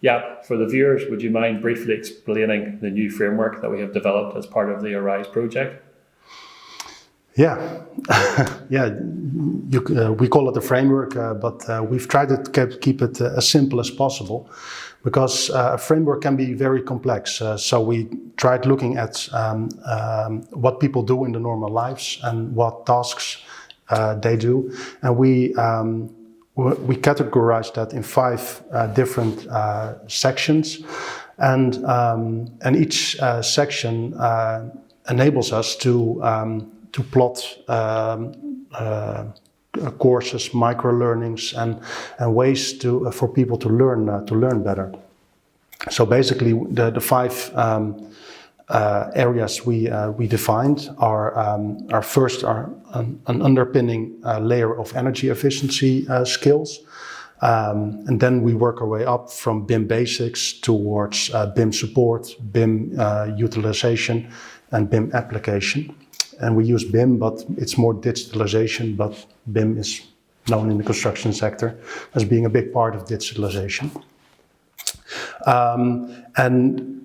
Yeah, for the viewers, would you mind briefly explaining the new framework that we have developed as part of the Arise project? Yeah, yeah. We call it a framework, but we've tried to keep it as simple as possible, because a framework can be very complex. So we tried looking at what people do in their normal lives and what tasks they do, and we categorized that in 5 different sections, and each section enables us to plot courses, micro-learnings, and ways for people to learn better. So basically, the 5 areas we defined are first an underpinning layer of energy efficiency skills, and then we work our way up from BIM basics towards BIM support, BIM utilization, and BIM application. And we use BIM, but it's more digitalization, but BIM is known in the construction sector as being a big part of digitalization. And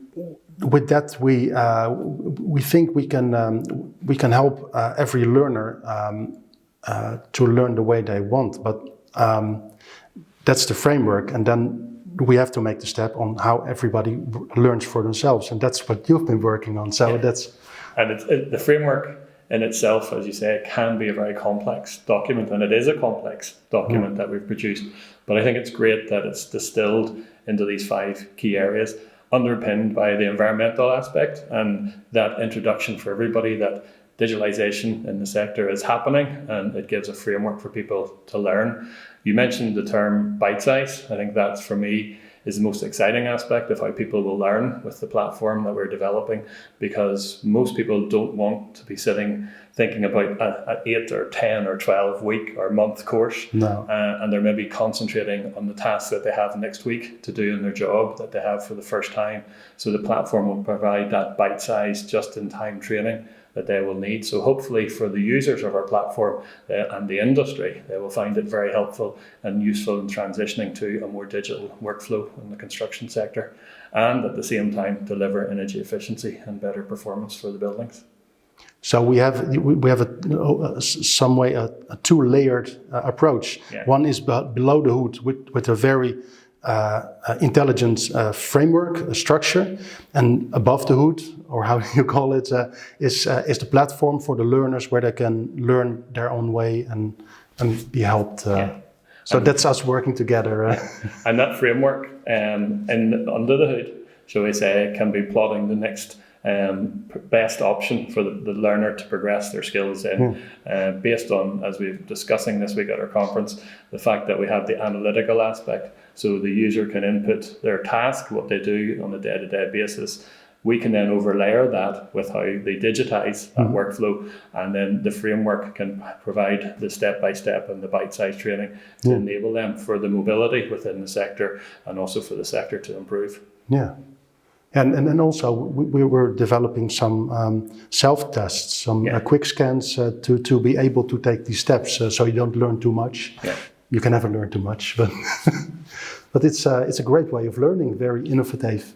with that, we think we can help every learner to learn the way they want, but that's the framework, and then we have to make the step on how everybody learns for themselves, and that's what you've been working on. So that's... And the framework in itself, as you say, it can be a very complex document, and it is a complex document that we've produced. But I think it's great that it's distilled into these 5 key areas, underpinned by the environmental aspect and that introduction for everybody that digitalization in the sector is happening, and it gives a framework for people to learn. You mentioned the term bite size. I think that's, for me, is the most exciting aspect of how people will learn with the platform that we're developing, because most people don't want to be thinking about an 8 or 10 or 12 week or month course. No. And they're maybe concentrating on the tasks that they have next week to do in their job that they have for the first time. So the platform will provide that bite-sized, just-in-time training that they will need. So hopefully for the users of our platform and the industry, they will find it very helpful and useful in transitioning to a more digital workflow in the construction sector, and at the same time deliver energy efficiency and better performance for the buildings. So we have some way a 2-layered approach. Yeah. One is below the hood with a very intelligent framework structure, and above the hood, or how you call it, is the platform for the learners where they can learn their own way and be helped. So that's us working together. And that framework under the hood, shall we say, can be plotting the next best option for the learner to progress their skills in, based on, as we're discussing this week at our conference, the fact that we have the analytical aspect. So the user can input their task, what they do on a day-to-day basis. We can then overlay that with how they digitize that workflow, and then the framework can provide the step-by-step and the bite-sized training to enable them for the mobility within the sector, and also for the sector to improve. Yeah. And also we were developing some self-tests, some quick scans to be able to take these steps, so you don't learn too much. Yeah. You can never learn too much, but but it's a great way of learning, very innovative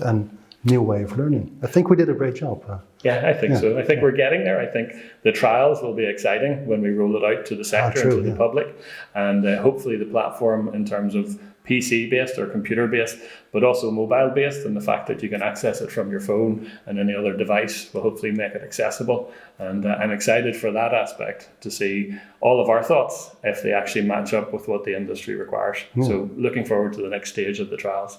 and new way of learning. I think we did a great job. Yeah, I think so. I think we're getting there. I think the trials will be exciting when we roll it out to the sector and to the public, and hopefully the platform, in terms of PC-based or computer-based, but also mobile-based, and the fact that you can access it from your phone and any other device will hopefully make it accessible. And I'm excited for that aspect, to see all of our thoughts if they actually match up with what the industry requires. So looking forward to the next stage of the trials.